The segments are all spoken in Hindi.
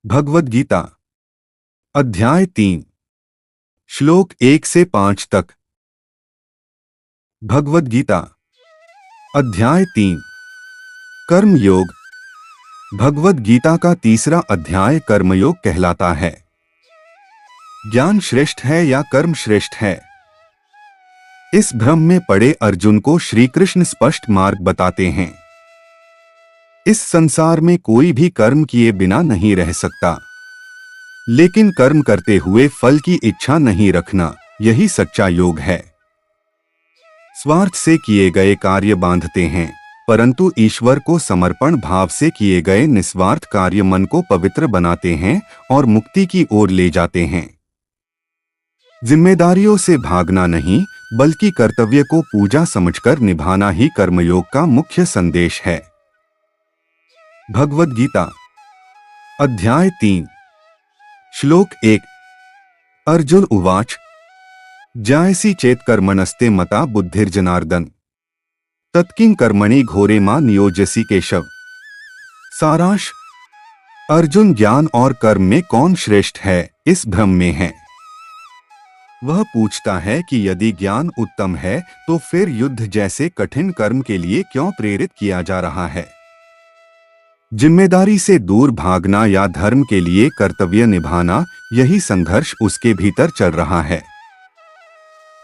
भगवद गीता अध्याय 3 श्लोक 1 से 5 तक। भगवद गीता अध्याय 3 कर्मयोग। भगवद गीता का तीसरा अध्याय कर्मयोग कहलाता है। ज्ञान श्रेष्ठ है या कर्म श्रेष्ठ है, इस भ्रम में पड़े अर्जुन को श्री कृष्ण स्पष्ट मार्ग बताते हैं। इस संसार में कोई भी कर्म किए बिना नहीं रह सकता, लेकिन कर्म करते हुए फल की इच्छा नहीं रखना, यही सच्चा योग है। स्वार्थ से किए गए कार्य बांधते हैं, परंतु ईश्वर को समर्पण भाव से किए गए निस्वार्थ कार्य मन को पवित्र बनाते हैं और मुक्ति की ओर ले जाते हैं। जिम्मेदारियों से भागना नहीं, बल्कि कर्तव्य को पूजा समझकर निभाना ही कर्मयोग का मुख्य संदेश है। भगवद गीता अध्याय 3 श्लोक 1 अर्जुन उवाच जायसी चेत कर्मणस्ते मता बुद्धिर्जनार्दन तत्किं कर्मणि घोरे मां नियोजसी केशव। सारांश। अर्जुन ज्ञान और कर्म में कौन श्रेष्ठ है, इस भ्रम में है। वह पूछता है कि यदि ज्ञान उत्तम है तो फिर युद्ध जैसे कठिन कर्म के लिए क्यों प्रेरित किया जा रहा है। जिम्मेदारी से दूर भागना या धर्म के लिए कर्तव्य निभाना, यही संघर्ष उसके भीतर चल रहा है।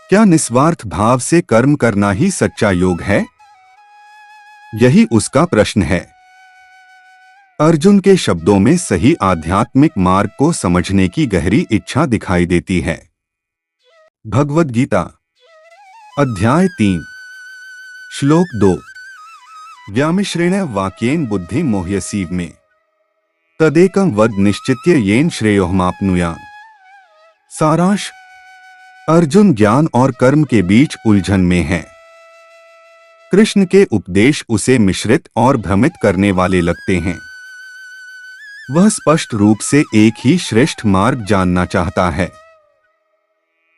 क्या निस्वार्थ भाव से कर्म करना ही सच्चा योग है? यही उसका प्रश्न है। अर्जुन के शब्दों में सही आध्यात्मिक मार्ग को समझने की गहरी इच्छा दिखाई देती है। भगवद गीता अध्याय 3 श्लोक 2 व्यामिश्रेण वाक्येन बुद्धि मोह्यसीव में तदेकं वद निश्चित्य येन श्रेयोहमाप्नुयात्। सारांश। अर्जुन ज्ञान और कर्म के बीच उलझन में है। कृष्ण के उपदेश उसे मिश्रित और भ्रमित करने वाले लगते हैं। वह स्पष्ट रूप से एक ही श्रेष्ठ मार्ग जानना चाहता है।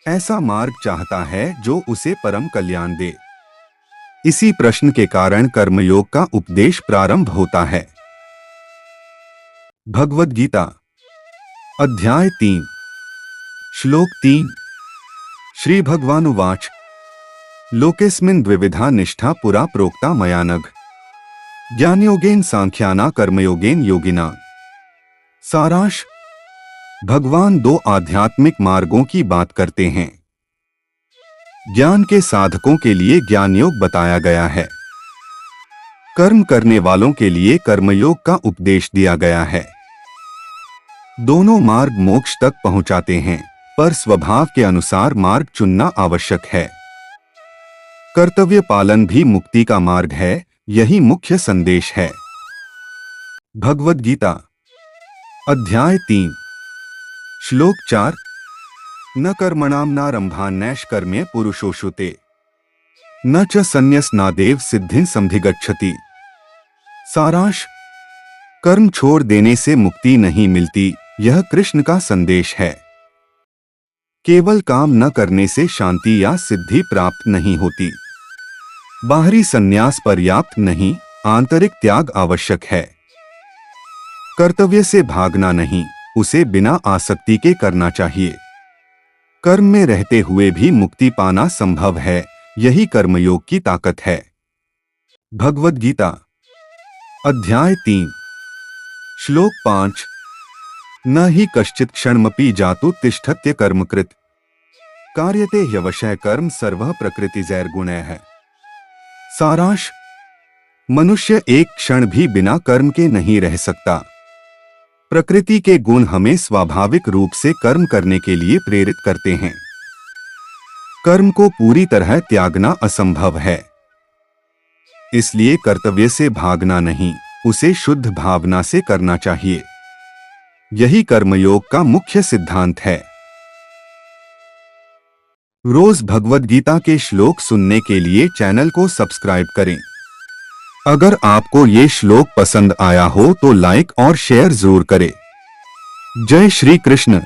ऐसा मार्ग चाहता है जो उसे परम कल्याण दे। इसी प्रश्न के कारण कर्मयोग का उपदेश प्रारंभ होता है। भगवद गीता अध्याय 3 श्लोक 3 श्री भगवानुवाच लोकेस्मिन् द्विविधा निष्ठा पुरा प्रोक्ता मया नघ ज्ञानयोगेन सांख्याना कर्मयोगेन योगिना। सारांश। भगवान दो आध्यात्मिक मार्गों की बात करते हैं। ज्ञान के साधकों के लिए ज्ञान योग बताया गया है, कर्म करने वालों के लिए कर्मयोग का उपदेश दिया गया है। दोनों मार्ग मोक्ष तक पहुंचाते हैं, पर स्वभाव के अनुसार मार्ग चुनना आवश्यक है। कर्तव्य पालन भी मुक्ति का मार्ग है, यही मुख्य संदेश है। भगवद गीता अध्याय 3 श्लोक 4 न कर्मणां नारंभान्नैष्कर्म्य पुरुषोषुते न च संन्यसनादेव सिद्धिं समधिगच्छति। सारांश। कर्म छोड़ देने से मुक्ति नहीं मिलती, यह कृष्ण का संदेश है। केवल काम न करने से शांति या सिद्धि प्राप्त नहीं होती। बाहरी संन्यास पर्याप्त नहीं, आंतरिक त्याग आवश्यक है। कर्तव्य से भागना नहीं, उसे बिना आसक्ति के करना चाहिए। कर्म में रहते हुए भी मुक्ति पाना संभव है, यही कर्मयोग की ताकत है। भगवद गीता अध्याय 3 श्लोक 5 न हि कश्चित् क्षणमपि जातु तिष्ठत्य कर्मकृत् कार्यते ह्यवशः कर्म सर्वः प्रकृतिजैर्गुणैः। सारांश। मनुष्य एक क्षण भी बिना कर्म के नहीं रह सकता। प्रकृति के गुण हमें स्वाभाविक रूप से कर्म करने के लिए प्रेरित करते हैं। कर्म को पूरी तरह त्यागना असंभव है, इसलिए कर्तव्य से भागना नहीं, उसे शुद्ध भावना से करना चाहिए। यही कर्मयोग का मुख्य सिद्धांत है। रोज भगवद गीता के श्लोक सुनने के लिए चैनल को सब्सक्राइब करें। अगर आपको ये श्लोक पसंद आया हो तो लाइक और शेयर जरूर करें। जय श्री कृष्ण।